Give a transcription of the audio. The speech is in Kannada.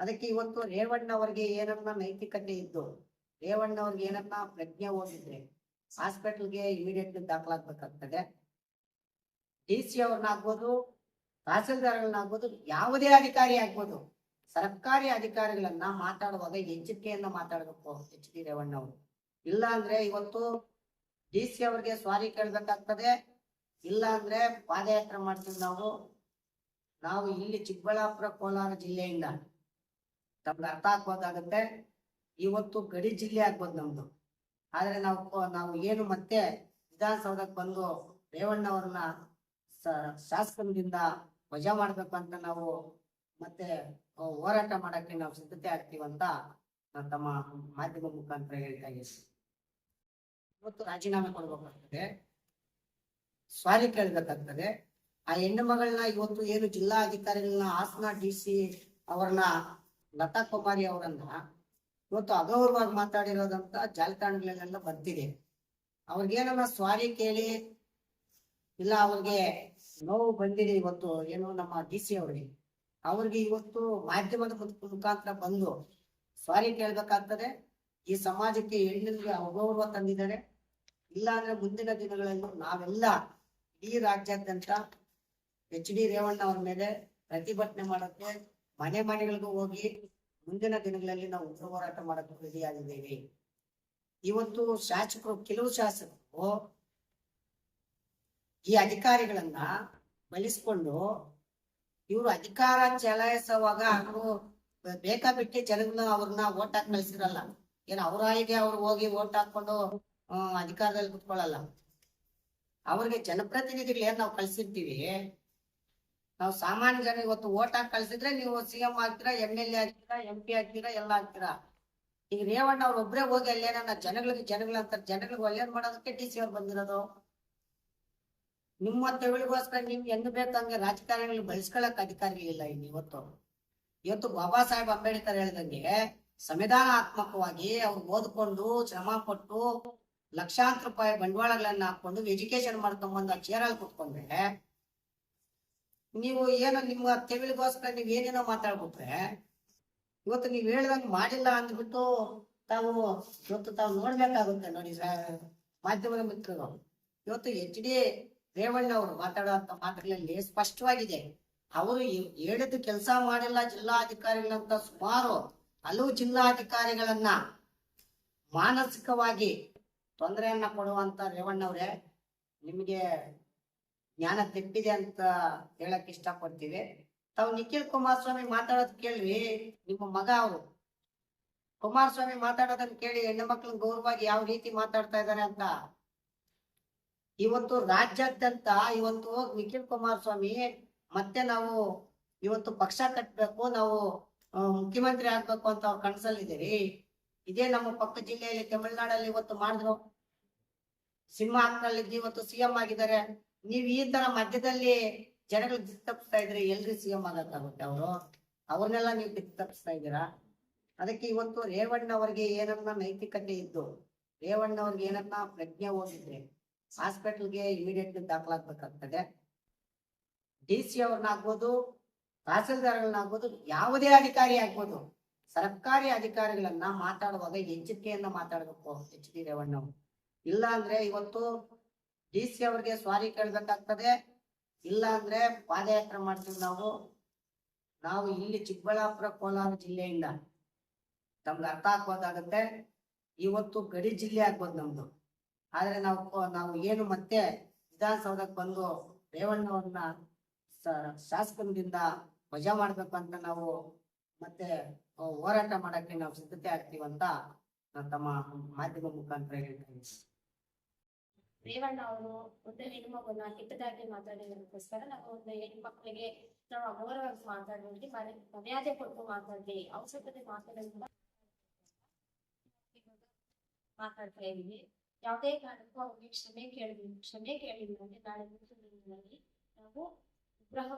ಅದಕ್ಕೆ ಇವತ್ತು ರೇವಣ್ಣ ಅವರಿಗೆ ಏನನ್ನ ನೈತಿಕತೆ ಇದ್ದು, ರೇವಣ್ಣ ಅವ್ರಿಗೆ ಏನನ್ನ ಪ್ರಜ್ಞೆ ಹೋಗಿದ್ರೆ ಹಾಸ್ಪಿಟಲ್ಗೆ ಇಮಿಡಿಯೇಟ್ ದಾಖಲಾಗಬೇಕಾಗ್ತದೆ. ಡಿ.ಸಿ ಅವ್ರನ್ನಾಗ್ಬೋದು, ತಹಸೀಲ್ದಾರ್ಗಳನ್ನಾಗ್ಬೋದು, ಯಾವುದೇ ಅಧಿಕಾರಿ ಆಗ್ಬೋದು, ಸರ್ಕಾರಿ ಅಧಿಕಾರಿಗಳನ್ನ ಮಾತಾಡುವಾಗ ಎಚ್ಚರಿಕೆಯನ್ನ ಮಾತಾಡಬೇಕು ಎಚ್.ಡಿ. ರೇವಣ್ಣ ಅವರು. ಇಲ್ಲ ಅಂದ್ರೆ ಇವತ್ತು ಡಿ.ಸಿ ಅವ್ರಿಗೆ ಸ್ವಾರಿ ಕೇಳ್ಬೇಕಾಗ್ತದೆ. ಇಲ್ಲ ಅಂದ್ರೆ ಪಾದಯಾತ್ರೆ ಮಾಡ್ತೀವಿ ನಾವು ಇಲ್ಲಿ ಚಿಕ್ಕಬಳ್ಳಾಪುರ ಕೋಲಾರ ಜಿಲ್ಲೆಯಿಂದ ನಮ್ಗೆ ಅರ್ಥ ಆಗ್ಬೋದಾಗುತ್ತೆ. ಇವತ್ತು ಗಡಿ ಜಿಲ್ಲೆ ಆಗ್ಬೋದು ನಮ್ದು. ಆದ್ರೆ ನಾವು ಏನು ಮತ್ತೆ ವಿಧಾನಸೌಧಕ್ಕೆ ಬಂದು ರೇವಣ್ಣ ಅವ್ರನ್ನ ಶಾಸಕರಿಂದ ವಜಾ ಮಾಡ್ಬೇಕು ಅಂತ ನಾವು ಮತ್ತೆ ಹೋರಾಟ ಮಾಡಕ್ಕೆ ನಾವು ಸಿದ್ಧತೆ ಆಗ್ತೀವಂತ ತಮ್ಮ ಮಾಧ್ಯಮ ಮುಖಾಂತರ ಹೇಳ್ತಾ ಇದ್ದೀವಿ. ಇವತ್ತು ರಾಜೀನಾಮೆ ಕೊಡ್ಬೇಕಾಗ್ತದೆ, ಸ್ವಾರಿ ಕೇಳ್ಬೇಕಾಗ್ತದೆ. ಆ ಹೆಣ್ಣು ಮಗಳನ್ನ ಇವತ್ತು ಏನು ಜಿಲ್ಲಾ ಅಧಿಕಾರಿಗಳನ್ನ ಹಾಸನ ಡಿ.ಸಿ ಅವ್ರನ್ನ ಲತಾ ಕುಮಾರಿ ಅವರನ್ನ ಇವತ್ತು ಅಗೌರವಾಗಿ ಮಾತಾಡಿರೋದಂತ ಜಾಲತಾಣಗಳನ್ನೆಲ್ಲ ಬರ್ತಿದೆ. ಅವ್ರಿಗೇನನ್ನ ಸ್ವಾರಿ ಕೇಳಿ ಇಲ್ಲ ಅವ್ರಿಗೆ ನೋವು ಬಂದಿದೆ ಇವತ್ತು ಏನು ನಮ್ಮ ಡಿ.ಸಿ ಅವ್ರಿಗೆ ಇವತ್ತು ಮಾಧ್ಯಮದ ಮುಖಾಂತರ ಬಂದು ಸ್ವಾರಿ ಕೇಳ್ಬೇಕಾಗ್ತದೆ. ಈ ಸಮಾಜಕ್ಕೆ ಹೆಣ್ಣಿಗೆ ಅಗೌರವ ತಂದಿದ್ದಾರೆ. ಇಲ್ಲ ಅಂದ್ರೆ ಮುಂದಿನ ದಿನಗಳಲ್ಲಿ ನಾವೆಲ್ಲ ಈ ರಾಜ್ಯಾದ್ಯಂತ ಎಚ್.ಡಿ. ರೇವಣ್ಣ ಅವ್ರ ಮೇಲೆ ಪ್ರತಿಭಟನೆ ಮಾಡಕ್ಕೆ ಮನೆ ಮನೆಗಳಿಗೂ ಹೋಗಿ ಮುಂದಿನ ದಿನಗಳಲ್ಲಿ ನಾವು ಉಗ್ರ ಹೋರಾಟ ಮಾಡಕ್ಕೆ ರೆಡಿ ಆಗಿದ್ದೇವೆ. ಇವತ್ತು ಕೆಲವು ಶಾಸಕರು ಈ ಅಧಿಕಾರಿಗಳನ್ನ ಬಳಸ್ಕೊಂಡು ಇವರು ಅಧಿಕಾರ ಚಲಾಯಿಸುವಾಗ ಅವರು ಬೇಕಾಬಿಟ್ಟಿ ಜನಗಳನ್ನ ಅವ್ರನ್ನ ಓಟ್ ಹಾಕಿ ಕಳಿಸಿರಲ್ಲ. ಏನ್ ಅವರಾಗಿ ಅವ್ರು ಹೋಗಿ ಓಟ್ ಹಾಕೊಂಡು ಅಧಿಕಾರದಲ್ಲಿ ಕುತ್ಕೊಳ್ಳಲ್ಲ. ಅವ್ರಿಗೆ ಜನಪ್ರತಿನಿಧಿಗಳು ಏನ್ ನಾವು ಕಳ್ಸಿರ್ತೀವಿ, ನಾವು ಸಾಮಾನ್ಯ ಜನ ಇವತ್ತು ಓಟ್ ಹಾಕಿ ಕಳ್ಸಿದ್ರೆ ನೀವು ಸಿ.ಎಂ ಆಗ್ತೀರಾ, ಎಮ್.ಎಲ್.ಎ ಆಗ್ತೀರಾ, MP ಆಗ್ತೀರಾ, ಎಲ್ಲ ಆಗ್ತೀರಾ. ಈಗ ರೇವಣ್ಣ ಅವ್ರು ಒಬ್ರೇ ಹೋಗಿ ಅಲ್ಲೇನ ಜನಗಳಿಗೆ ಒಳ್ಳೇದ್ ಮಾಡೋದಕ್ಕೆ ಡಿ.ಸಿ ಅವ್ರು ಬಂದಿರೋದು. ನಿಮ್ಮ ತೆಗಳಿಗೋಸ್ಕರ ನೀವು ಹೆಂಗ್ ಬೇಕಂಗೆ ರಾಜಕಾರಣಿಗಳು ಬಳಸ್ಕೊಳಕ್ ಅಧಿಕಾರಿಗಳಿಲ್ಲ. ಇವತ್ತು ಬಾಬಾ ಸಾಹೇಬ್ ಅಂಬೇಡ್ಕರ್ ಹೇಳ್ದಂಗೆ ಸಂವಿಧಾನಾತ್ಮಕವಾಗಿ ಅವ್ರು ಓದ್ಕೊಂಡು ಶ್ರಮ ಪಟ್ಟು ಲಕ್ಷಾಂತರ ರೂಪಾಯಿ ಬಂಡವಾಳಗಳನ್ನ ಹಾಕೊಂಡು ಎಜುಕೇಶನ್ ಮಾಡ್ಕೊಂಡ್ಬಂದು ಆ ಚೇರಲ್ಲಿ ಕುತ್ಕೊಂಡ್ರೆ ನೀವು ಏನೋ ನಿಮ್ಮ ತೆಗಳಿಗೋಸ್ಕರ ನೀವ್ ಏನೇನೋ ಮಾತಾಡ್ಬಿಟ್ರೆ ಇವತ್ತು ನೀವ್ ಹೇಳ್ದಂಗೆ ಮಾಡಿಲ್ಲ ಅಂದ್ಬಿಟ್ಟು ತಾವು ನೋಡ್ಬೇಕಾಗುತ್ತೆ. ನೋಡಿ ಮಾಧ್ಯಮದ ಮಿತ್ರರು, ಇವತ್ತು ಎಚ್.ಡಿ. ರೇವಣ್ಣ ಅವರು ಮಾತಾಡುವಂತ ಮಾತುಗಳಲ್ಲಿ ಸ್ಪಷ್ಟವಾಗಿದೆ. ಅವರು ಹೇಳಿದ್ದು ಕೆಲಸ ಮಾಡಿಲ್ಲ ಜಿಲ್ಲಾಧಿಕಾರಿಗಳಂತ ಸುಮಾರು ಹಲವು ಜಿಲ್ಲಾಧಿಕಾರಿಗಳನ್ನ ಮಾನಸಿಕವಾಗಿ ತೊಂದರೆಯನ್ನ ಕೊಡುವಂತ ರೇವಣ್ಣ ಅವರೇ, ನಿಮಗೆ ಜ್ಞಾನ ತೆಪ್ಪಿದೆ ಅಂತ ಹೇಳಕ್ ಇಷ್ಟಪಡ್ತೀವಿ. ತಾವು ನಿಖಿಲ್ ಕುಮಾರಸ್ವಾಮಿ ಮಾತಾಡೋದ್ ಕೇಳ್ರಿ, ನಿಮ್ಮ ಮಗ ಅವರು ಕುಮಾರಸ್ವಾಮಿ ಮಾತಾಡೋದನ್ನ ಕೇಳಿ ಹೆಣ್ಣು ಮಕ್ಳನ್ನ ಗೌರವವಾಗಿ ಯಾವ ರೀತಿ ಮಾತಾಡ್ತಾ ಇದ್ದಾರೆ ಅಂತ. ಇವತ್ತು ರಾಜ್ಯಾದ್ಯಂತ ಇವತ್ತು ನಿಖಿಲ್ ಕುಮಾರಸ್ವಾಮಿ ಮತ್ತೆ ನಾವು ಇವತ್ತು ಪಕ್ಷ ಕಟ್ಟಬೇಕು, ನಾವು ಮುಖ್ಯಮಂತ್ರಿ ಆಗ್ಬೇಕು ಅಂತ ಅವ್ರ ಕನಸಲ್ಲಿದ್ದೀರಿ. ಇದೇ ನಮ್ಮ ಪಕ್ಕ ಜಿಲ್ಲೆಯಲ್ಲಿ ತಮಿಳುನಾಡಲ್ಲಿ ಇವತ್ತು ಮಾಡಿದ್ರು, ಸಿಂಹಾಕ್ನಲ್ಲಿ ಇವತ್ತು ಸಿ.ಎಂ ಆಗಿದ್ದಾರೆ. ನೀವ್ ಈ ತರ ಮಧ್ಯದಲ್ಲಿ ಜನಗಳು ದಿಕ್ಕು ತಪ್ಪಿಸ್ತಾ ಇದ್ರಿ, ಎಲ್ರಿ ಸಿ.ಎಂ ಆಗಕ್ಕಾಗುತ್ತೆ? ಅವ್ರನ್ನೆಲ್ಲ ನೀವು ದಿಕ್ಕು ತಪ್ಪಿಸ್ತಾ ಇದ್ದೀರಾ. ಅದಕ್ಕೆ ಇವತ್ತು ರೇವಣ್ಣ ಅವ್ರಿಗೆ ಏನನ್ನ ನೈತಿಕತೆ ಇದ್ದು, ರೇವಣ್ಣ ಅವ್ರಿಗೆ ಏನನ್ನ ಪ್ರಜ್ಞೆ ಹೋಗಿದ್ರೆ ಹಾಸ್ಪಿಟಲ್ಗೆ ಇಮಿಡಿಯೇಟ್ ದಾಖಲಾಗಬೇಕಾಗ್ತದೆ. ಡಿ.ಸಿ ಅವ್ರನ್ನಾಗ್ಬೋದು, ತಹಸೀಲ್ದಾರ್ಗಳನ್ನಾಗ್ಬೋದು, ಯಾವುದೇ ಅಧಿಕಾರಿ ಆಗ್ಬೋದು, ಸರ್ಕಾರಿ ಅಧಿಕಾರಿಗಳನ್ನ ಮಾತಾಡುವಾಗ ಎಚ್ಚರಿಕೆಯನ್ನ ಮಾತಾಡಬೇಕು ಎಚ್.ಡಿ. ರೇವಣ್ಣ ಅವರು. ಇಲ್ಲ ಅಂದ್ರೆ ಇವತ್ತು ಡಿ.ಸಿ ಅವ್ರಿಗೆ ಸ್ವಾರಿ ಕೇಳ್ಬೇಕಾಗ್ತದೆ. ಇಲ್ಲ ಅಂದ್ರೆ ಪಾದಯಾತ್ರೆ ಮಾಡ್ತೀವಿ ನಾವು ಇಲ್ಲಿ ಚಿಕ್ಕಬಳ್ಳಾಪುರ ಕೋಲಾರ ಜಿಲ್ಲೆಯಿಂದ ನಮ್ಗೆ ಅರ್ಥ ಆಗ್ಬೋದಾಗುತ್ತೆ. ಇವತ್ತು ಗಡಿ ಜಿಲ್ಲೆ ಆಗ್ಬೋದು ನಮ್ದು. ಆದ್ರೆ ನಾವು ಏನು ಮತ್ತೆ ವಿಧಾನಸೌಧಕ್ಕೆ ಬಂದು ರೇವಣ್ಣ ಅವ್ರನ್ನ ಶಾಸಕರಿಂದ ವಜಾ ಮಾಡ್ಬೇಕು ಅಂತ ನಾವು ಮತ್ತೆ ಹೋರಾಟ ಮಾಡಕ್ಕೆ ನಾವು ಸಿದ್ಧತೆ ಆಗ್ತೀವಂತ ತಮ್ಮ ಮಾಧ್ಯಮ ಮುಖಾಂತರ ಹೇಳ್ತೀನಿ. ರೇವಣ್ಣ ಅವರು ಒಂದು ಹೆಣ್ಣು ಮಗುನ ಕೆಟ್ಟದಾಗಿ ಮಾತಾಡಿರೋದಕ್ಕೋಸ್ಕರ ನಾವು ಒಂದು ಹೆಣ್ಣು ಮಕ್ಕಳಿಗೆ ನಾವು ಅಗೌರವಾಗಿ ಮಾತಾಡೋದಕ್ಕೆ ಮರ್ಯಾದೆ ಕೊಟ್ಟು ಮಾತಾಡ್ಲಿ, ಅವಶ್ಯಕತೆ ಮಾತಾಡೋದ್ರಿಂದ ಮಾತಾಡ್ತಾ ಇದೀವಿ. ಯಾವುದೇ ಕಾರಣಕ್ಕೂ ಅವ್ರಿಗೆ ಕ್ಷಮೆ ಕೇಳಿಲ್ಲ ಅಂದ್ರೆ ನಾಳೆ ಮುಂದಿನ ದಿನಗಳಲ್ಲಿ ನಾವು ಉಗ್ರಹ